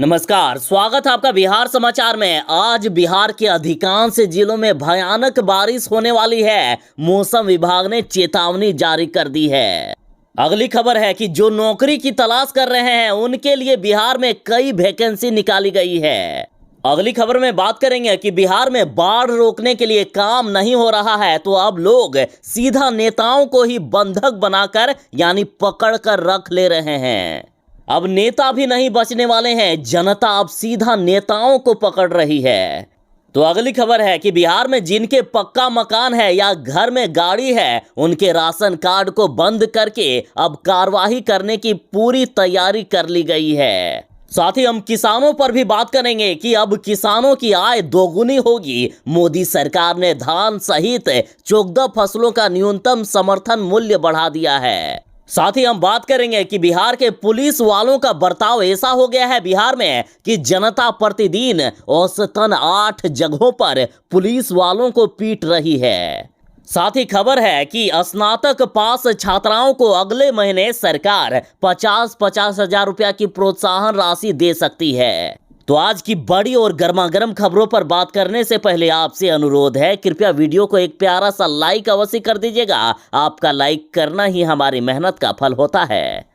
नमस्कार, स्वागत है आपका बिहार समाचार में। आज बिहार के अधिकांश जिलों में भयानक बारिश होने वाली है। मौसम विभाग ने चेतावनी जारी कर दी है। अगली खबर है कि जो नौकरी की तलाश कर रहे हैं उनके लिए बिहार में कई वैकेंसी निकाली गई है। अगली खबर में बात करेंगे कि बिहार में बाढ़ रोकने के लिए काम नहीं हो रहा है, तो अब लोग सीधा नेताओं को ही बंधक बनाकर यानी पकड़ कर रख ले रहे हैं। अब नेता भी नहीं बचने वाले हैं, जनता अब सीधा नेताओं को पकड़ रही है। तो अगली खबर है कि बिहार में जिनके पक्का मकान है या घर में गाड़ी है, उनके राशन कार्ड को बंद करके अब कार्रवाई करने की पूरी तैयारी कर ली गई है। साथ ही हम किसानों पर भी बात करेंगे कि अब किसानों की आय दोगुनी होगी। मोदी सरकार ने धान सहित 14 फसलों का न्यूनतम समर्थन मूल्य बढ़ा दिया है। साथ ही हम बात करेंगे कि बिहार के पुलिस वालों का बर्ताव ऐसा हो गया है बिहार में कि जनता प्रतिदिन औसतन 8 जगहों पर पुलिस वालों को पीट रही है। साथ ही खबर है कि स्नातक पास छात्राओं को अगले महीने सरकार 50-50 हजार रुपया की प्रोत्साहन राशि दे सकती है। तो आज की बड़ी और गर्मागर्म खबरों पर बात करने से पहले आपसे अनुरोध है, कृपया वीडियो को एक प्यारा सा लाइक अवश्य कर दीजिएगा। आपका लाइक करना ही हमारी मेहनत का फल होता है।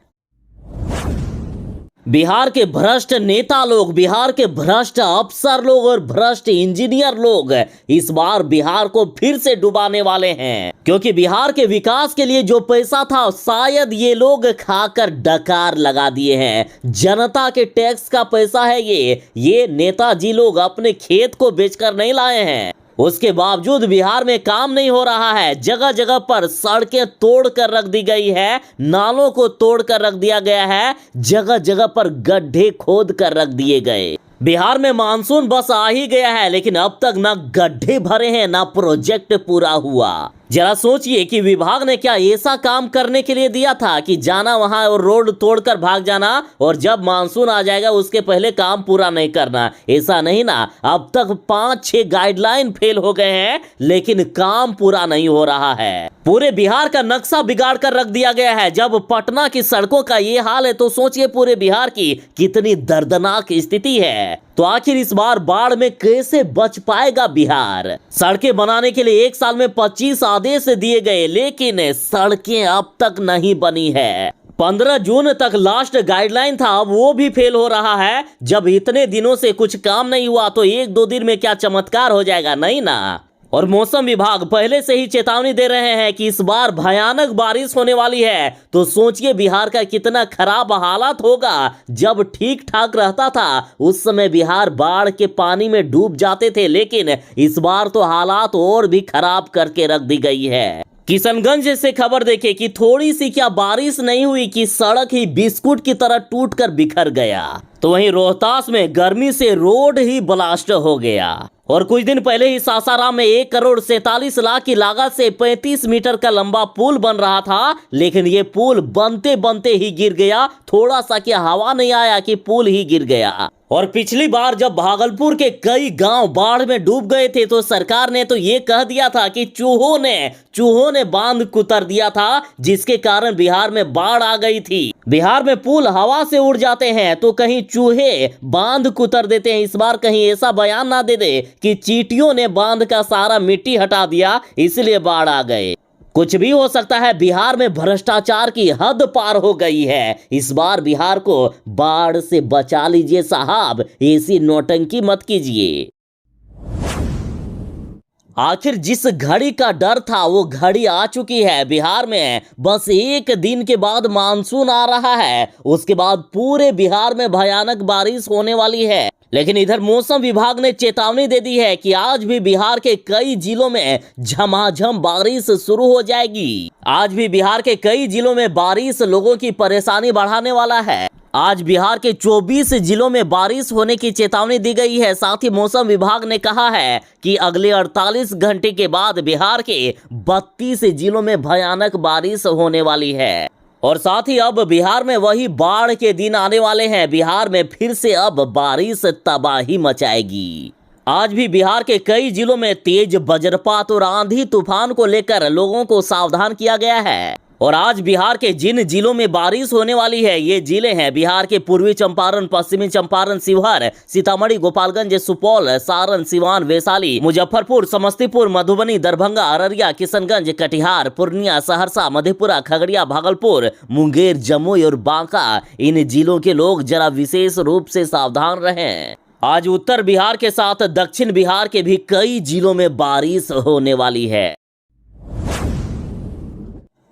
बिहार के भ्रष्ट नेता लोग, बिहार के भ्रष्ट अफसर लोग और भ्रष्ट इंजीनियर लोग इस बार बिहार को फिर से डुबाने वाले हैं, क्योंकि बिहार के विकास के लिए जो पैसा था शायद ये लोग खाकर डकार लगा दिए हैं। जनता के टैक्स का पैसा है ये नेताजी लोग अपने खेत को बेचकर नहीं लाए हैं। उसके बावजूद बिहार में काम नहीं हो रहा है। जगह जगह पर सड़कें तोड़ कर रख दी गई है, नालों को तोड़ कर रख दिया गया है, जगह जगह पर गड्ढे खोद कर रख दिए गए। बिहार में मानसून बस आ ही गया है, लेकिन अब तक ना गड्ढे भरे हैं ना प्रोजेक्ट पूरा हुआ। जरा सोचिए कि विभाग ने क्या ऐसा काम करने के लिए दिया था कि जाना वहां और रोड तोड़कर भाग जाना, और जब मानसून आ जाएगा उसके पहले काम पूरा नहीं करना। ऐसा नहीं ना, अब तक 5-6 गाइडलाइन फेल हो गए हैं, लेकिन काम पूरा नहीं हो रहा है। पूरे बिहार का नक्शा बिगाड़ कर रख दिया गया है। जब पटना की सड़कों का ये हाल है तो सोचिए पूरे बिहार की कितनी दर्दनाक स्थिति है। तो आखिर इस बार बाढ़ में कैसे बच पाएगा बिहार? सड़कें बनाने के लिए 1 साल में 25 आदेश दिए गए, लेकिन सड़कें अब तक नहीं बनी है। 15 जून तक लास्ट गाइडलाइन था, अब वो भी फेल हो रहा है। जब इतने दिनों से कुछ काम नहीं हुआ तो 1-2 दिन में क्या चमत्कार हो जाएगा? नहीं ना। और मौसम विभाग पहले से ही चेतावनी दे रहे हैं कि इस बार भयानक बारिश होने वाली है। तो सोचिए बिहार का कितना खराब हालात होगा। जब ठीक ठाक रहता था उस समय बिहार बाढ़ के पानी में डूब जाते थे, लेकिन इस बार तो हालात और भी खराब करके रख दी गई है। किशनगंज से खबर देखे कि थोड़ी सी क्या बारिश नहीं हुई कि सड़क ही बिस्कुट की तरह टूटकर बिखर गया। तो वहीं रोहतास में गर्मी से रोड ही ब्लास्ट हो गया। और कुछ दिन पहले ही सासाराम में 1 करोड़ 47 लाख की लागत से 35 मीटर का लंबा पुल बन रहा था, लेकिन ये पुल बनते बनते ही गिर गया। थोड़ा सा क्या हवा नहीं आया कि पुल ही गिर गया। और पिछली बार जब भागलपुर के कई गांव बाढ़ में डूब गए थे तो सरकार ने तो ये कह दिया था कि चूहों ने बांध कुतर दिया था, जिसके कारण बिहार में बाढ़ आ गई थी। बिहार में पुल हवा से उड़ जाते हैं तो कहीं चूहे बांध कुतर देते हैं। इस बार कहीं ऐसा बयान ना दे दे कि चींटियों ने बांध का सारा मिट्टी हटा दिया इसलिए बाढ़ आ गए। कुछ भी हो सकता है। बिहार में भ्रष्टाचार की हद पार हो गई है। इस बार बिहार को बाढ़ से बचा लीजिए साहब, ऐसी नौटंकी मत कीजिए। आखिर जिस घड़ी का डर था वो घड़ी आ चुकी है। बिहार में बस 1 दिन के बाद मानसून आ रहा है, उसके बाद पूरे बिहार में भयानक बारिश होने वाली है। लेकिन इधर मौसम विभाग ने चेतावनी दे दी है कि आज भी बिहार के कई जिलों में झमाझम बारिश शुरू हो जाएगी। आज भी बिहार के कई जिलों में बारिश लोगों की परेशानी बढ़ाने वाला है। आज बिहार के 24 जिलों में बारिश होने की चेतावनी दी गई है। साथ ही मौसम विभाग ने कहा है कि अगले 48 घंटे के बाद बिहार के 32 जिलों में भयानक बारिश होने वाली है। और साथ ही अब बिहार में वही बाढ़ के दिन आने वाले हैं। बिहार में फिर से अब बारिश तबाही मचाएगी। आज भी बिहार के कई जिलों में तेज वज्रपात और आंधी तूफान को लेकर लोगों को सावधान किया गया है। और आज बिहार के जिन जिलों में बारिश होने वाली है, ये जिले हैं बिहार के पूर्वी चंपारण, पश्चिमी चंपारण, शिवहर, सीतामढ़ी, गोपालगंज, सुपौल, सारण, सिवान, वैशाली, मुजफ्फरपुर, समस्तीपुर, मधुबनी, दरभंगा, अररिया, किशनगंज, कटिहार, पूर्णिया, सहरसा, मधेपुरा, खगड़िया, भागलपुर, मुंगेर, जमुई और बांका। इन जिलों के लोग जरा विशेष रूप से सावधान रहें। आज उत्तर बिहार के साथ दक्षिण बिहार के भी कई जिलों में बारिश होने वाली है।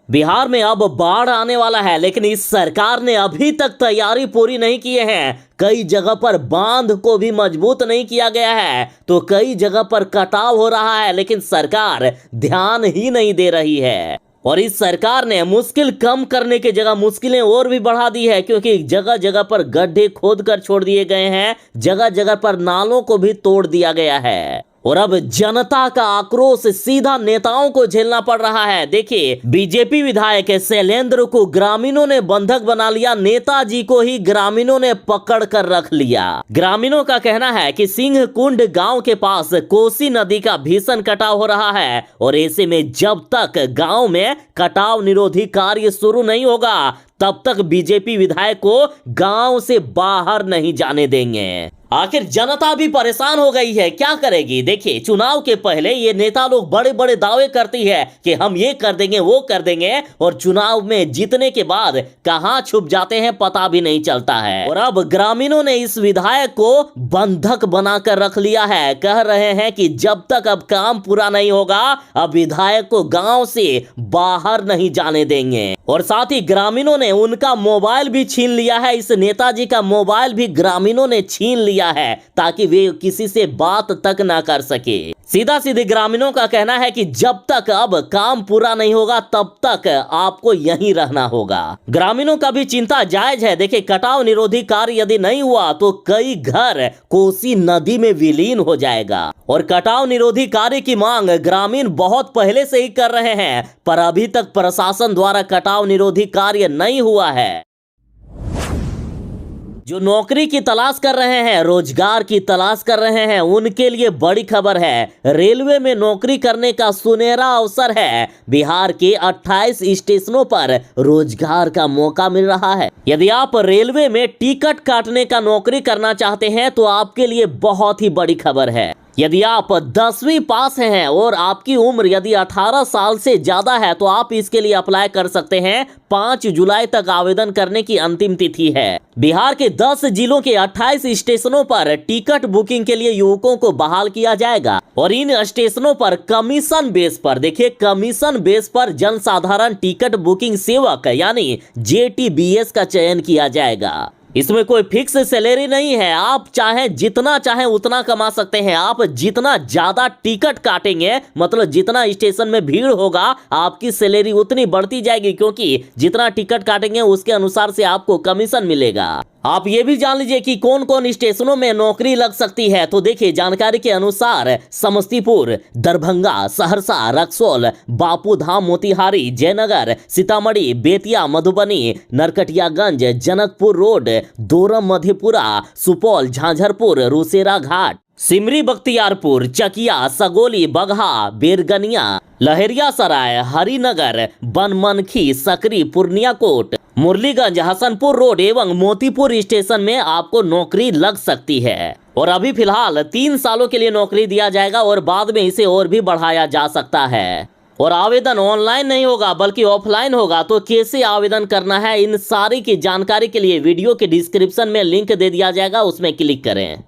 बिहार में अब बाढ़ आने वाला है, लेकिन इस सरकार ने अभी तक तैयारी पूरी नहीं की है। कई जगह पर बांध को भी मजबूत नहीं किया गया है, तो कई जगह पर कटाव हो रहा है, लेकिन सरकार ध्यान ही नहीं दे रही है। और इस सरकार ने मुश्किल कम करने की जगह मुश्किलें और भी बढ़ा दी है, क्योंकि जगह जगह पर गड्ढे खोद कर छोड़ दिए गए हैं, जगह जगह पर नालों को भी तोड़ दिया गया है। और अब जनता का आक्रोश सीधा नेताओं को झेलना पड़ रहा है। देखिए, बीजेपी विधायक शैलेंद्र को ग्रामीणों ने बंधक बना लिया, नेताजी को ही ग्रामीणों ने पकड़ कर रख लिया। ग्रामीणों का कहना है कि सिंह कुंड गांव के पास कोसी नदी का भीषण कटाव हो रहा है, और ऐसे में जब तक गांव में कटाव निरोधी कार्य शुरू नहीं होगा, तब तक बीजेपी विधायक को गांव से बाहर नहीं जाने देंगे। आखिर जनता भी परेशान हो गई है, क्या करेगी? देखिए, चुनाव के पहले ये नेता लोग बड़े बड़े दावे करती है कि हम ये कर देंगे, वो कर देंगे, और चुनाव में जीतने के बाद कहां छुप जाते हैं पता भी नहीं चलता है। और अब ग्रामीणों ने इस विधायक को बंधक बनाकर रख लिया है। कह रहे हैं कि जब तक अब काम पूरा नहीं होगा, अब विधायक को गांव से बाहर नहीं जाने देंगे। और साथ ही ग्रामीणों ने उनका मोबाइल भी छीन लिया है। इस नेताजी का मोबाइल भी ग्रामीणों ने छीन लिया है, ताकि वे किसी से बात तक ना कर सके। सीधा सीधे ग्रामीणों का कहना है कि जब तक अब काम पूरा नहीं होगा, तब तक आपको यहीं रहना होगा। ग्रामीणों का भी चिंता जायज है। देखिए, कटाव निरोधी कार्य यदि नहीं हुआ तो कई घर कोसी नदी में विलीन हो जाएगा। और कटाव निरोधी कार्य की मांग ग्रामीण बहुत पहले से ही कर रहे हैं, पर अभी तक प्रशासन द्वारा कटाव निरोधी कार्य नहीं हुआ है। जो नौकरी की तलाश कर रहे हैं, रोजगार की तलाश कर रहे हैं, उनके लिए बड़ी खबर है। रेलवे में नौकरी करने का सुनहरा अवसर है। बिहार के 28 स्टेशनों पर रोजगार का मौका मिल रहा है। यदि आप रेलवे में टिकट काटने का नौकरी करना चाहते हैं तो आपके लिए बहुत ही बड़ी खबर है। यदि आप 10वीं पास हैं और आपकी उम्र यदि 18 साल से ज्यादा है, तो आप इसके लिए अप्लाई कर सकते हैं। 5 जुलाई तक आवेदन करने की अंतिम तिथि है। बिहार के 10 जिलों के 28 स्टेशनों पर टिकट बुकिंग के लिए युवकों को बहाल किया जाएगा, और इन स्टेशनों पर कमीशन बेस पर, देखिए, कमीशन बेस पर जनसाधारण टिकट बुकिंग सेवक यानी JTBS का चयन किया जाएगा। इसमें कोई फिक्स सैलरी नहीं है। आप चाहें जितना चाहें उतना कमा सकते हैं। आप जितना ज्यादा टिकट काटेंगे, मतलब जितना स्टेशन में भीड़ होगा, आपकी सैलरी उतनी बढ़ती जाएगी, क्योंकि जितना टिकट काटेंगे उसके अनुसार से आपको कमीशन मिलेगा। आप ये भी जान लीजिए कि कौन कौन स्टेशनों में नौकरी लग सकती है। तो देखिए, जानकारी के अनुसार समस्तीपुर, दरभंगा, सहरसा, रक्सौल, बापूधाम, मोतिहारी, जयनगर, सीतामढ़ी, बेतिया, मधुबनी, नरकटियागंज, जनकपुर रोड, दोरम, मधेपुरा, सुपौल, झांझरपुर, रूसेरा घाट, सिमरी, बख्तियारपुर, चकिया, सगोली, बगहा, बेरगनिया, लहरियासराय, हरिनगर, बनमनखी, सकरी, पूर्णिया कोट, मुरलीगंज, हसनपुर रोड एवं मोतीपुर स्टेशन में आपको नौकरी लग सकती है। और अभी फिलहाल 3 सालों के लिए नौकरी दिया जाएगा, और बाद में इसे और भी बढ़ाया जा सकता है। और आवेदन ऑनलाइन नहीं होगा बल्कि ऑफलाइन होगा। तो कैसे आवेदन करना है, इन सारी की जानकारी के लिए वीडियो के डिस्क्रिप्शन में लिंक दे दिया जाएगा, उसमें क्लिक करें।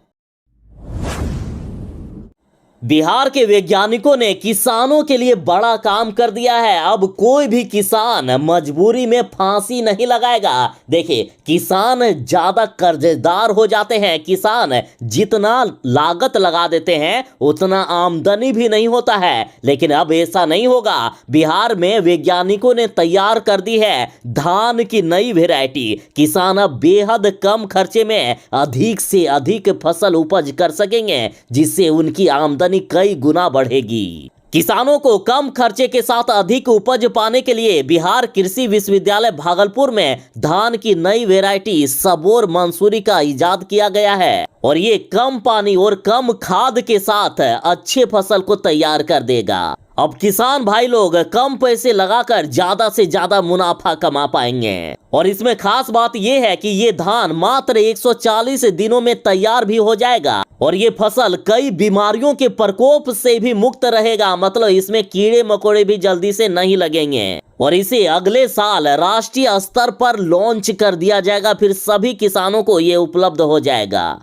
बिहार के वैज्ञानिकों ने किसानों के लिए बड़ा काम कर दिया है। अब कोई भी किसान मजबूरी में फांसी नहीं लगाएगा। देखिए, किसान ज्यादा कर्जदार हो जाते हैं। किसान जितना लागत लगा देते हैं उतना आमदनी भी नहीं होता है, लेकिन अब ऐसा नहीं होगा। बिहार में वैज्ञानिकों ने तैयार कर दी है धान की नई वैरायटी। किसान अब बेहद कम खर्चे में अधिक से अधिक फसल उपज कर सकेंगे, जिससे उनकी आमदनी कई गुना बढ़ेगी। किसानों को कम खर्चे के साथ अधिक उपज पाने के लिए बिहार कृषि विश्वविद्यालय भागलपुर में धान की नई वैरायटी सबोर मंसूरी का इजाद किया गया है, और ये कम पानी और कम खाद के साथ अच्छे फसल को तैयार कर देगा। अब किसान भाई लोग कम पैसे लगाकर ज्यादा से ज्यादा मुनाफा कमा पाएंगे। और इसमें खास बात यह है कि ये धान मात्र 140 दिनों में तैयार भी हो जाएगा और ये फसल कई बीमारियों के प्रकोप से भी मुक्त रहेगा। मतलब इसमें कीड़े मकोड़े भी जल्दी से नहीं लगेंगे और इसे अगले साल राष्ट्रीय स्तर पर लॉन्च कर दिया जाएगा। फिर सभी किसानों को ये उपलब्ध हो जाएगा।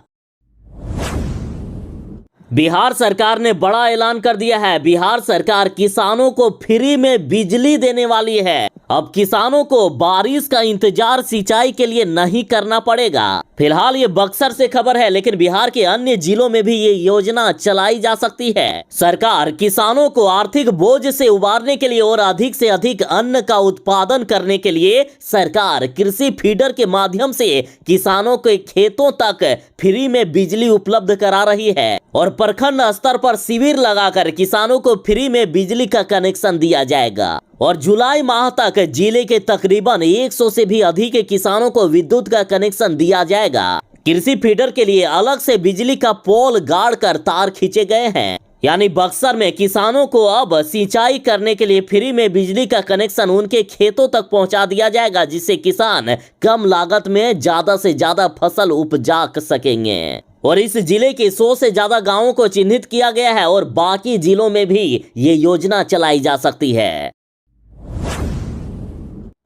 बिहार सरकार ने बड़ा ऐलान कर दिया है। बिहार सरकार किसानों को फ्री में बिजली देने वाली है। अब किसानों को बारिश का इंतजार सिंचाई के लिए नहीं करना पड़ेगा। फिलहाल ये बक्सर से खबर है, लेकिन बिहार के अन्य जिलों में भी ये योजना चलाई जा सकती है। सरकार किसानों को आर्थिक बोझ से उबारने के लिए और अधिक से अधिक अन्न का उत्पादन करने के लिए सरकार कृषि फीडर के माध्यम से किसानों के खेतों तक फ्री में बिजली उपलब्ध करा रही है और प्रखंड स्तर पर शिविर लगाकर किसानों को फ्री में बिजली का कनेक्शन दिया जाएगा। और जुलाई माह तक जिले के तकरीबन 100 से भी अधिक किसानों को विद्युत का कनेक्शन दिया जाएगा। कृषि फीडर के लिए अलग से बिजली का पोल गाड़ कर तार खींचे गए हैं। यानी बक्सर में किसानों को अब सिंचाई करने के लिए फ्री में बिजली का कनेक्शन उनके खेतों तक पहुंचा दिया जाएगा, जिससे किसान कम लागत में ज्यादा से ज्यादा फसल उपजा सकेंगे। और इस जिले के 100 से ज्यादा गांवों को चिन्हित किया गया है और बाकी जिलों में भी ये योजना चलाई जा सकती है।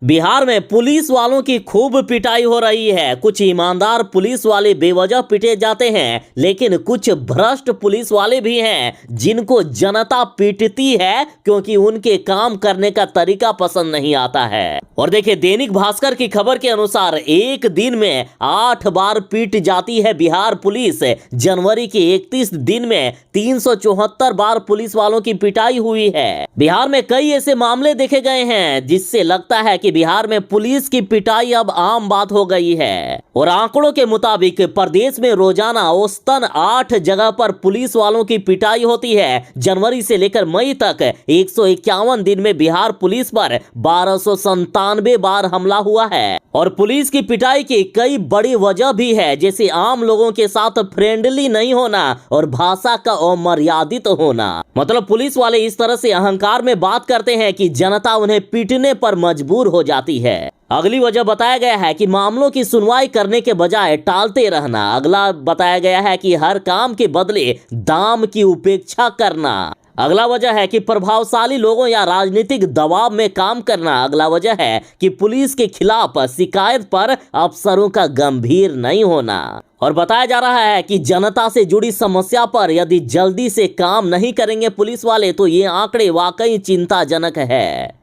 बिहार में पुलिस वालों की खूब पिटाई हो रही है। कुछ ईमानदार पुलिस वाले बेवजह पिटे जाते हैं, लेकिन कुछ भ्रष्ट पुलिस वाले भी हैं जिनको जनता पीटती है क्योंकि उनके काम करने का तरीका पसंद नहीं आता है। और देखिए, दैनिक भास्कर की खबर के अनुसार एक दिन में 8 बार पीट जाती है बिहार पुलिस। जनवरी के 31 दिन में 374 बार पुलिस वालों की पिटाई हुई है। बिहार में कई ऐसे मामले देखे गए हैं जिससे लगता है कि बिहार में पुलिस की पिटाई अब आम बात हो गई है। और आंकड़ों के मुताबिक प्रदेश में रोजाना औसतन 8 जगह पर पुलिस वालों की पिटाई होती है। जनवरी से लेकर मई तक 151 दिन में बिहार पुलिस पर 1297 बार हमला हुआ है। और पुलिस की पिटाई की कई बड़ी वजह भी है, जैसे आम लोगों के साथ फ्रेंडली नहीं होना और भाषा का अमर्यादित होना। मतलब पुलिस वाले इस तरह से अहंकार में बात करते हैं कि जनता उन्हें पीटने पर मजबूर हो जाती है। अगली वजह बताया गया है कि मामलों की सुनवाई करने के बजाय टालते रहना। अगला बताया गया है कि हर काम के बदले दाम की उपेक्षा करना। अगला वजह है कि प्रभावशाली लोगों या राजनीतिक दबाव में काम करना। अगला वजह है कि पुलिस के खिलाफ शिकायत पर अफसरों का गंभीर नहीं होना। और बताया जा रहा है कि जनता से जुड़ी समस्या पर यदि जल्दी से काम नहीं करेंगे पुलिस वाले तो ये आंकड़े वाकई चिंताजनक है।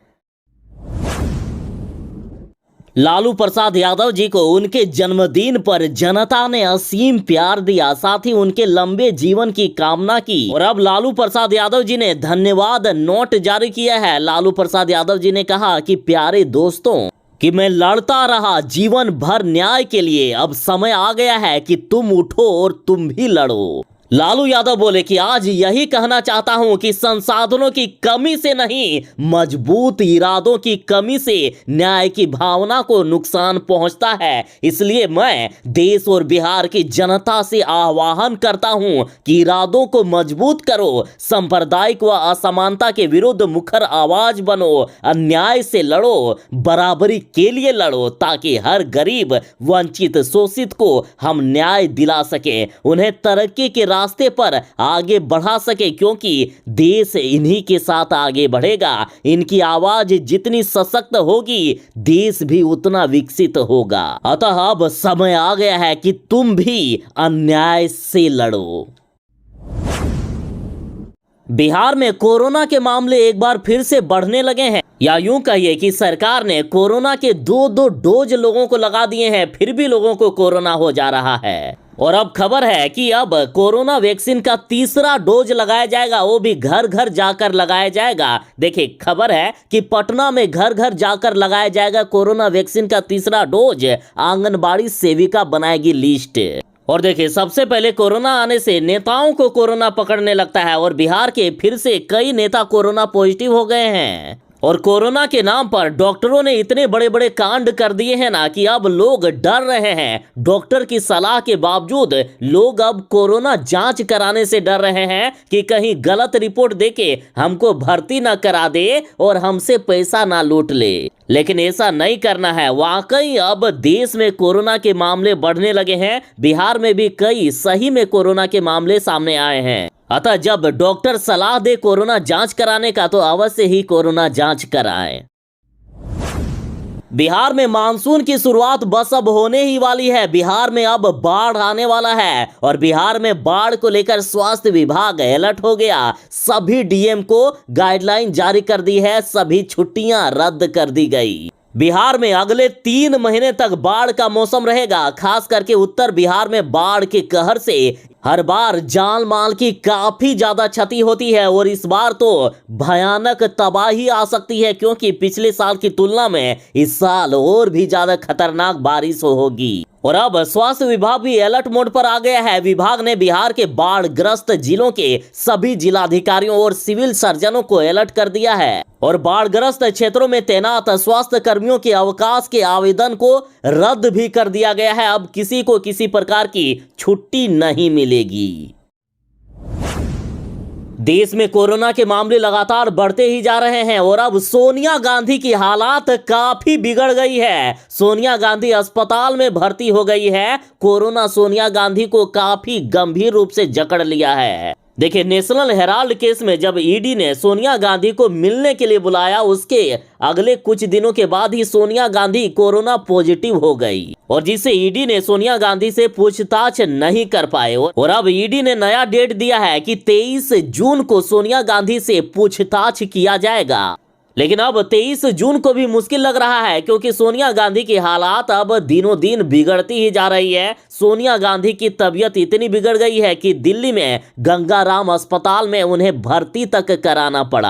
लालू प्रसाद यादव जी को उनके जन्मदिन पर जनता ने असीम प्यार दिया, साथ ही उनके लंबे जीवन की कामना की। और अब लालू प्रसाद यादव जी ने धन्यवाद नोट जारी किया है। लालू प्रसाद यादव जी ने कहा कि प्यारे दोस्तों, कि मैं लड़ता रहा जीवन भर न्याय के लिए, अब समय आ गया है कि तुम उठो और तुम भी लड़ो। लालू यादव बोले कि आज यही कहना चाहता हूं कि संसाधनों की कमी से नहीं, मजबूत इरादों की कमी से न्याय की भावना को नुकसान पहुंचता है। इसलिए मैं देश और बिहार की जनता से आह्वान करता हूं कि इरादों को मजबूत करो, सांप्रदायिक व असमानता के विरुद्ध मुखर आवाज बनो, अन्याय से लड़ो, बराबरी के लिए लड़ो, ताकि हर गरीब वंचित शोषित को हम न्याय दिला सके, उन्हें तरक्की के रास्ते पर आगे बढ़ा सके, क्योंकि देश इन्हीं के साथ आगे बढ़ेगा। इनकी आवाज जितनी सशक्त होगी देश भी उतना विकसित होगा। अतः अब समय आ गया है कि तुम भी अन्याय से लड़ो। बिहार में कोरोना के मामले एक बार फिर से बढ़ने लगे हैं, या यूं कहिए कि सरकार ने कोरोना के 2 डोज लोगों को लगा दिए हैं, फिर भी लोगों को कोरोना हो जा रहा है। और अब खबर है कि अब कोरोना वैक्सीन का 3रा डोज लगाया जाएगा, वो भी घर घर जाकर लगाया जाएगा। देखिए, खबर है कि पटना में घर घर जाकर लगाया जाएगा कोरोना वैक्सीन का 3रा डोज। आंगनबाड़ी सेविका बनाएगी लिस्ट। और देखिए, सबसे पहले कोरोना आने से नेताओं को कोरोना पकड़ने लगता है और बिहार के फिर से कई नेता कोरोना पॉजिटिव हो गए हैं। और कोरोना के नाम पर डॉक्टरों ने इतने बड़े बड़े कांड कर दिए हैं ना कि अब लोग डर रहे हैं। डॉक्टर की सलाह के बावजूद लोग अब कोरोना जांच कराने से डर रहे हैं कि कहीं गलत रिपोर्ट देके हमको भर्ती ना करा दे और हमसे पैसा ना लूट ले। लेकिन ऐसा नहीं करना है। वाकई अब देश में कोरोना के मामले बढ़ने लगे हैं। बिहार में भी कई सही में कोरोना के मामले सामने आए हैं। अतः जब डॉक्टर सलाह दे कोरोना जांच कराने का तो अवश्य ही कोरोना जांच कराएं। बिहार में मानसून की शुरुआत बस अब होने ही वाली है। बिहार में अब बाढ़ आने वाला है और बिहार में बाढ़ को लेकर स्वास्थ्य विभाग अलर्ट हो गया। सभी डीएम को गाइडलाइन जारी कर दी है। सभी छुट्टियां रद्द कर दी गई। बिहार में अगले 3 महीने तक बाढ़ का मौसम रहेगा। खास करके उत्तर बिहार में बाढ़ के कहर से हर बार जान माल की काफी ज्यादा क्षति होती है और इस बार तो भयानक तबाही आ सकती है, क्योंकि पिछले साल की तुलना में इस साल और भी ज्यादा खतरनाक बारिश होगी। और अब स्वास्थ्य विभाग भी अलर्ट मोड पर आ गया है। विभाग ने बिहार के बाढ़ ग्रस्त जिलों के सभी जिलाधिकारियों और सिविल सर्जनों को अलर्ट कर दिया है और बाढ़ग्रस्त क्षेत्रों में तैनात स्वास्थ्य कर्मियों के अवकाश के आवेदन को रद्द भी कर दिया गया है। अब किसी को किसी प्रकार की छुट्टी नहीं मिलेगी। देश में कोरोना के मामले लगातार बढ़ते ही जा रहे हैं और अब सोनिया गांधी की हालात काफी बिगड़ गई है। सोनिया गांधी अस्पताल में भर्ती हो गई है। कोरोना सोनिया गांधी को काफी गंभीर रूप से जकड़ लिया है। देखिए, नेशनल हेराल्ड केस में जब ईडी ने सोनिया गांधी को मिलने के लिए बुलाया, उसके अगले कुछ दिनों के बाद ही सोनिया गांधी कोरोना पॉजिटिव हो गई और जिससे ईडी ने सोनिया गांधी से पूछताछ नहीं कर पाए। और अब ईडी ने नया डेट दिया है कि 23 जून को सोनिया गांधी से पूछताछ किया जाएगा। लेकिन अब 23 जून को भी मुश्किल लग रहा है, क्योंकि सोनिया गांधी की हालात अब दिनों दिन बिगड़ती ही जा रही है। सोनिया गांधी की तबीयत इतनी बिगड़ गई है कि दिल्ली में गंगाराम अस्पताल में उन्हें भर्ती तक कराना पड़ा।